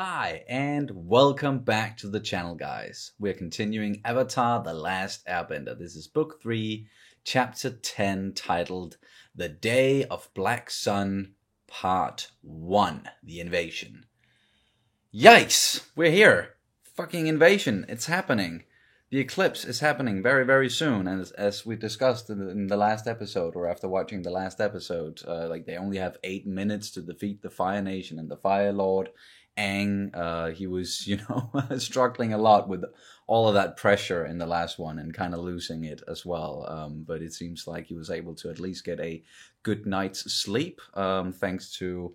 Hi, and welcome back to the channel, guys. We're continuing Avatar The Last Airbender. This is Book 3, Chapter 10, titled The Day of Black Sun, Part 1, The Invasion. Yikes! We're here! Fucking invasion, it's happening. The eclipse is happening very, very soon, and as we discussed in the last episode, or after watching the last episode, they only have 8 minutes to defeat the Fire Nation and the Fire Lord. Aang, he was, struggling a lot with all of that pressure in the last one and kind of losing it as well. But it seems like he was able to at least get a good night's sleep, thanks to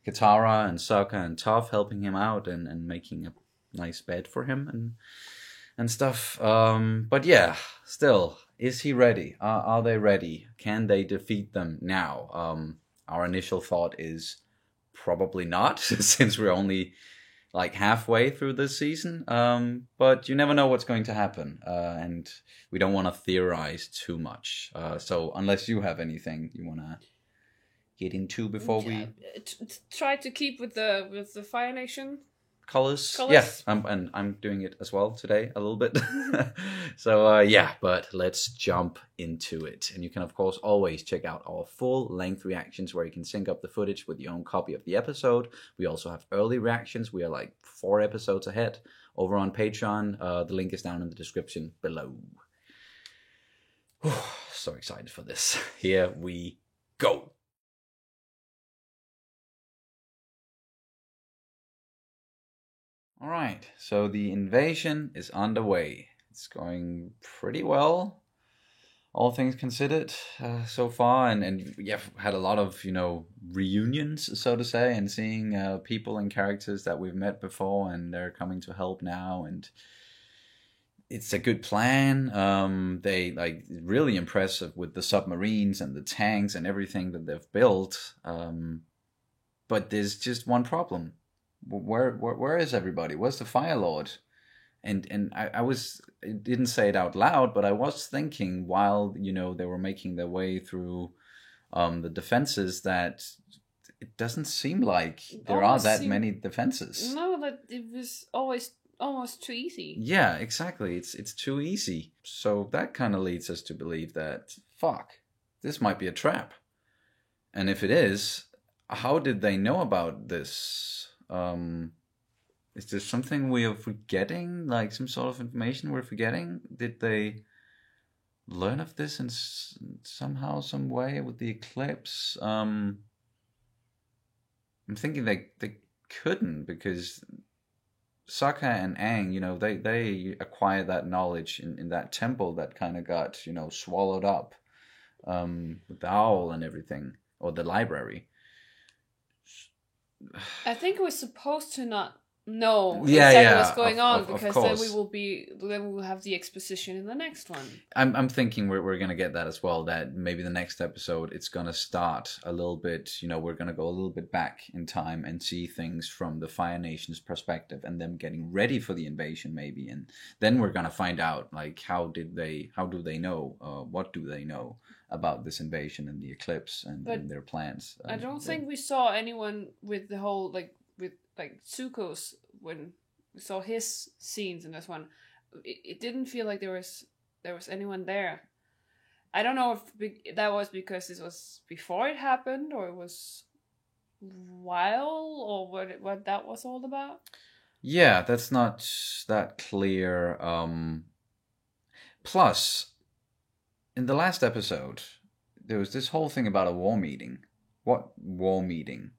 Katara and Sokka and Toph helping him out and making a nice bed for him and stuff. But yeah, still, is he ready? Are they ready? Can they defeat them now? Our initial thought is probably not, since we're only like halfway through this season. But you never know what's going to happen, and we don't want to theorize too much. So unless you have anything you want to get into before we try to keep with the Fire Nation colors. Yeah, I'm doing it as well today a little bit. So yeah, but let's jump into it. And you can of course always check out our full length reactions where you can sync up the footage with your own copy of the episode. We also have early reactions. We are like 4 episodes ahead over on Patreon. The link is down in the description below. So excited for this. Here we go. Alright, so the invasion is underway. It's going pretty well, all things considered, so far. And we've had a lot of, reunions, so to say, and seeing people and characters that we've met before, and they're coming to help now. And it's a good plan. They really impressive with the submarines and the tanks and everything that they've built. But there's just one problem. Where is everybody? Where's the Fire Lord? And I didn't say it out loud, but I was thinking while they were making their way through the defenses that it doesn't seem like there are that many defenses. No, that it was always almost too easy. Yeah, exactly. It's too easy. So that kind of leads us to believe that this might be a trap. And if it is, how did they know about this? Is there something we are forgetting? Like some sort of information we're forgetting? Did they learn of this in somehow, some way with the eclipse? I'm thinking they couldn't, because Sokka and Aang, they acquired that knowledge in that temple that kind of got, swallowed up with the owl and everything, or the library. I think we're supposed to not know exactly what's going on, because then we will have the exposition in the next one. I'm thinking we're gonna get that as well. That maybe the next episode it's gonna start a little bit. We're gonna go a little bit back in time and see things from the Fire Nation's perspective and them getting ready for the invasion, maybe. And then we're gonna find out like how do they know? What do they know about this invasion and the eclipse and their plans? I don't think we saw anyone with the whole with Zuko's, when we saw his scenes in this one. It didn't feel like there was anyone there. I don't know if that was because this was before it happened, or it was while, or what that was all about. Yeah, that's not that clear. Plus, in the last episode, there was this whole thing about a war meeting. What war meeting?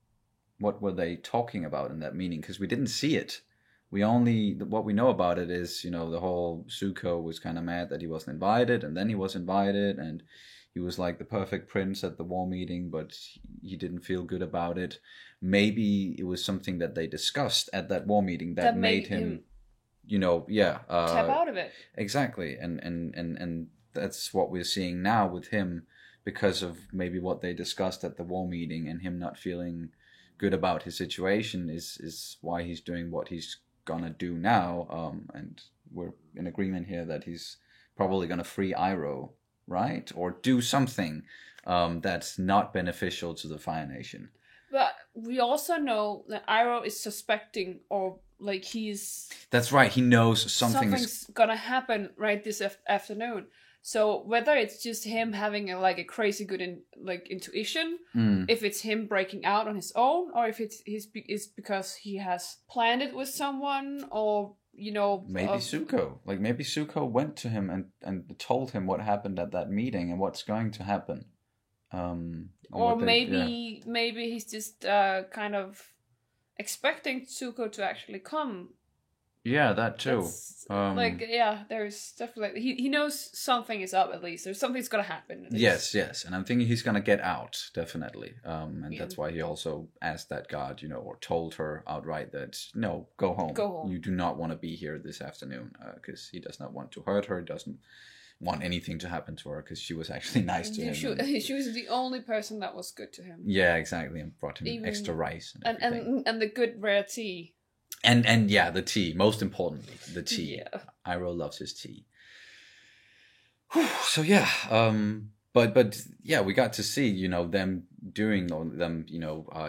What were they talking about in that meeting? Because we didn't see it. What we know about it is, the whole Zuko was kind of mad that he wasn't invited, and then he was invited, and he was like the perfect prince at the war meeting, but he didn't feel good about it. Maybe it was something that they discussed at that war meeting that made him tap out of it. Exactly, and that's what we're seeing now with him, because of maybe what they discussed at the war meeting, and him not feeling good about his situation is why he's doing what he's gonna do now. And we're in agreement here that he's probably gonna free Iroh, right? Or do something that's not beneficial to the Fire Nation. But we also know that Iroh is suspecting, or like That's right. He knows something's gonna happen right this afternoon. So whether it's just him having a crazy good intuition, if it's him breaking out on his own, or if it's because he has planned it with someone, or maybe Zuko. Like maybe Zuko went to him and told him what happened at that meeting and what's going to happen. Or maybe he's just kind of expecting Zuko to actually come. Yeah, that too. There's definitely he knows something is up. At least there's something's gonna happen. Yes, and I'm thinking he's gonna get out definitely. That's why he also asked that guard, or told her outright that no, go home. Go home. You do not want to be here this afternoon, because he does not want to hurt her. He doesn't want anything to happen to her because she was actually nice to him. She was the only person that was good to him. Yeah, exactly, and brought him extra rice and the good rare tea. And yeah, the tea. Most importantly, the tea. Yeah. Iroh loves his tea. So yeah, but yeah, we got to see them doing them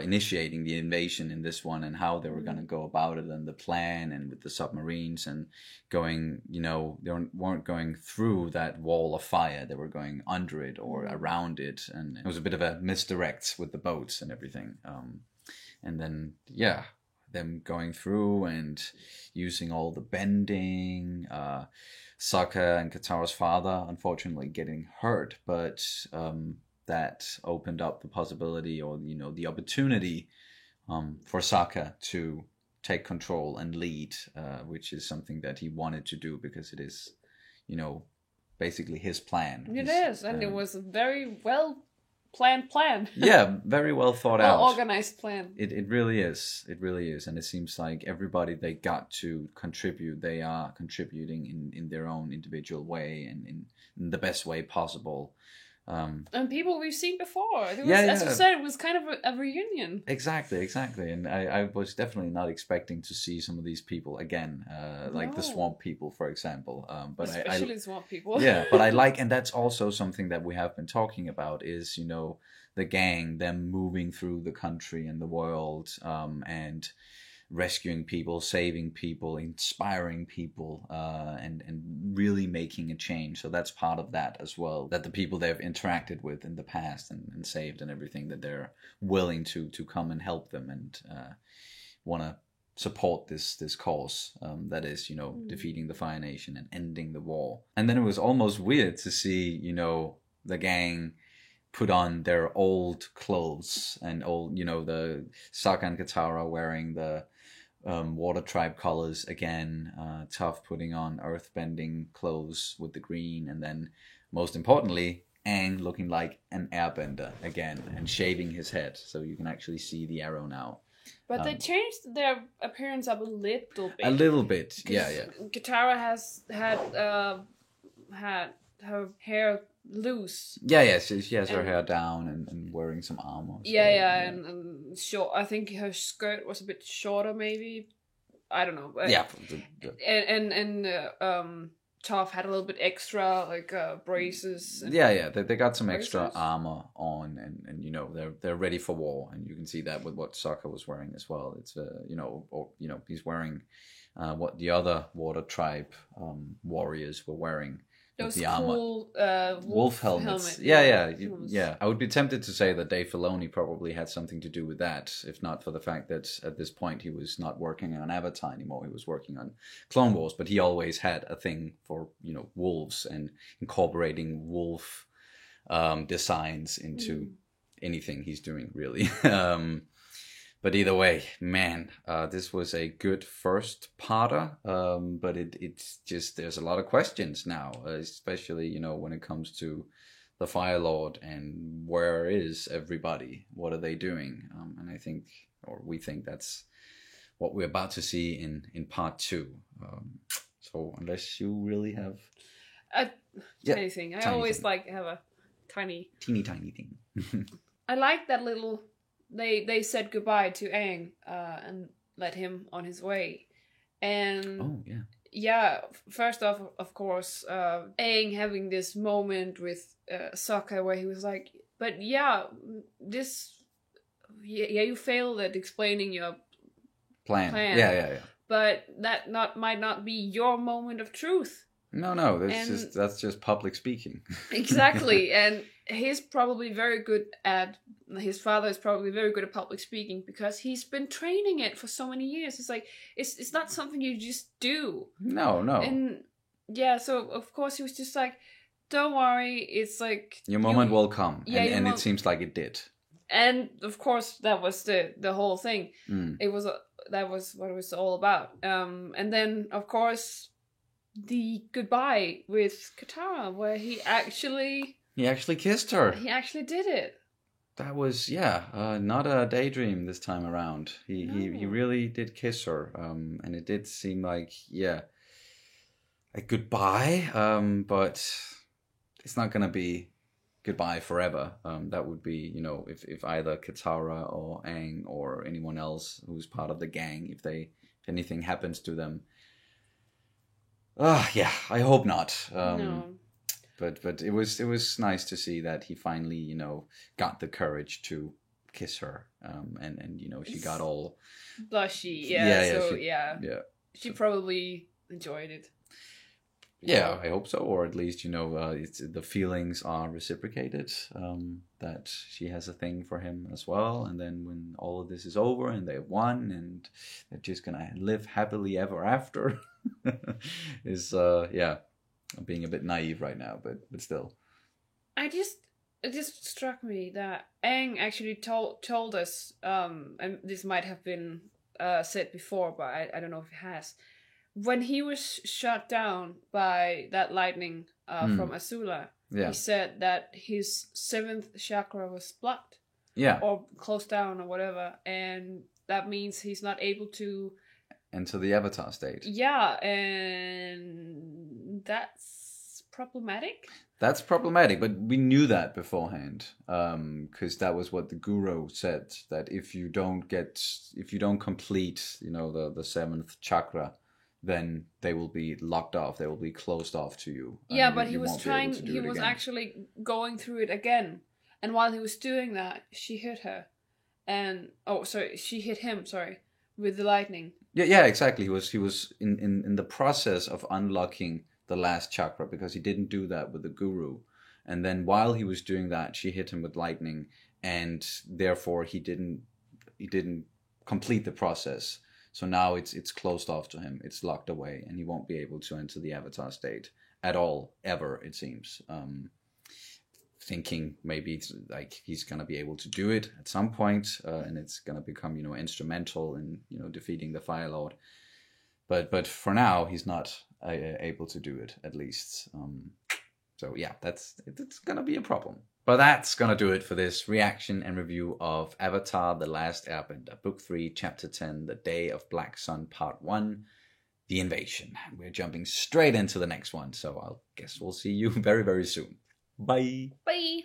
initiating the invasion in this one, and how they were going to go about it, and the plan, and with the submarines, and going they weren't going through that wall of fire, they were going under it or around it, and it was a bit of a misdirect with the boats and everything, and then them going through and using all the bending, Sokka and Katara's father unfortunately getting hurt, but that opened up the possibility, or the opportunity for Sokka to take control and lead, which is something that he wanted to do because it is, basically his plan. It is, and it was a very well plan. Yeah, very well thought out. Well organized plan. It really is. It really is. And it seems like everybody they got to contribute, they are contributing in their own individual way, and in the best way possible. And people we've seen before. As you said, it was kind of a reunion. Exactly. And I was definitely not expecting to see some of these people again, like the swamp people, for example. But especially swamp people. Yeah, but I like, and that's also something that we have been talking about is, the gang, them moving through the country and the world, and rescuing people, saving people, inspiring people, and really making a change. So that's part of that as well, that the people they've interacted with in the past and saved and everything, that they're willing to come and help them, and want to support this cause, that is, defeating the Fire Nation and ending the war. And then it was almost weird to see, the gang put on their old clothes, and old, the Sokka and Katara wearing the Water Tribe colors again, Toph putting on earthbending clothes with the green, and then most importantly, Aang looking like an airbender again and shaving his head, so you can actually see the arrow now. But they changed their appearance up a little bit. A little bit, yeah. Katara has had her hair loose. Yeah, she has her hair down and wearing some armor. And short. I think her skirt was a bit shorter, maybe. I don't know. But and Toph had a little bit extra, braces. And they got some braces. Extra armor on, and they're ready for war, and you can see that with what Sokka was wearing as well. It's he's wearing what the other Water Tribe warriors were wearing. Those the cool wolf helmets. Yeah. I would be tempted to say that Dave Filoni probably had something to do with that, if not for the fact that at this point he was not working on Avatar anymore. He was working on Clone Wars, but he always had a thing for, wolves and incorporating wolf designs into anything he's doing, really. But either way, man, this was a good first parter, but it's just, there's a lot of questions now, especially, when it comes to the Fire Lord and where is everybody? What are they doing? And I think, or we think that's what we're about to see in part 2. So unless you really have... Tiny thing. I always have a teeny thing. I like that little... They said goodbye to Aang and let him on his way. And first off, of course, Aang having this moment with Sokka where he was like, but you failed at explaining your plan. plan. Yeah. But that might not be your moment of truth. No, that's just public speaking. Exactly, and his father is probably very good at public speaking because he's been training it for so many years. It's like it's not something you just do. No. And yeah, so of course he was just like, don't worry, it's like your moment will come. Yeah, and it seems like it did. And of course that was the whole thing. That was what it was all about. And then of course the goodbye with Katara, where he actually kissed her. He actually did it. That was not a daydream this time around. He really did kiss her. And it did seem like a goodbye. But it's not gonna be goodbye forever. That would be, if either Katara or Aang or anyone else who's part of the gang, if anything happens to them. I hope not. No. But it was nice to see that he finally, got the courage to kiss her. And she got all blushy. She probably enjoyed it. Yeah, I hope so, or at least the feelings are reciprocated. That she has a thing for him as well, and then when all of this is over and they've won and they're just gonna live happily ever after, is I'm being a bit naive right now, but still. It just struck me that Aang actually told us, and this might have been said before, but I don't know if it has. When he was shot down by that lightning from Azula, he said that his 7th chakra was blocked. Yeah. Or closed down or whatever. And that means he's not able to enter the Avatar state. Yeah, and that's problematic. That's problematic, but we knew that beforehand, because that was what the Guru said, that if you don't complete, the 7th chakra, then they will be locked off. They will be closed off to you. Yeah, but he was actually going through it again. And while he was doing that, she hit her. She hit him, with the lightning. Yeah, exactly. He was in the process of unlocking the last chakra because he didn't do that with the Guru. And then while he was doing that, she hit him with lightning, and therefore he didn't complete the process. So now it's closed off to him. It's locked away, and he won't be able to enter the Avatar state at all, ever, it seems. Thinking maybe like he's going to be able to do it at some point, and it's going to become, instrumental in, defeating the Fire Lord. But for now, he's not able to do it, at least. So yeah, it's going to be a problem. But that's going to do it for this reaction and review of Avatar The Last Airbender, Book 3, Chapter 10, The Day of Black Sun, Part 1, The Invasion. We're jumping straight into the next one, so I guess we'll see you very, very soon. Bye. Bye.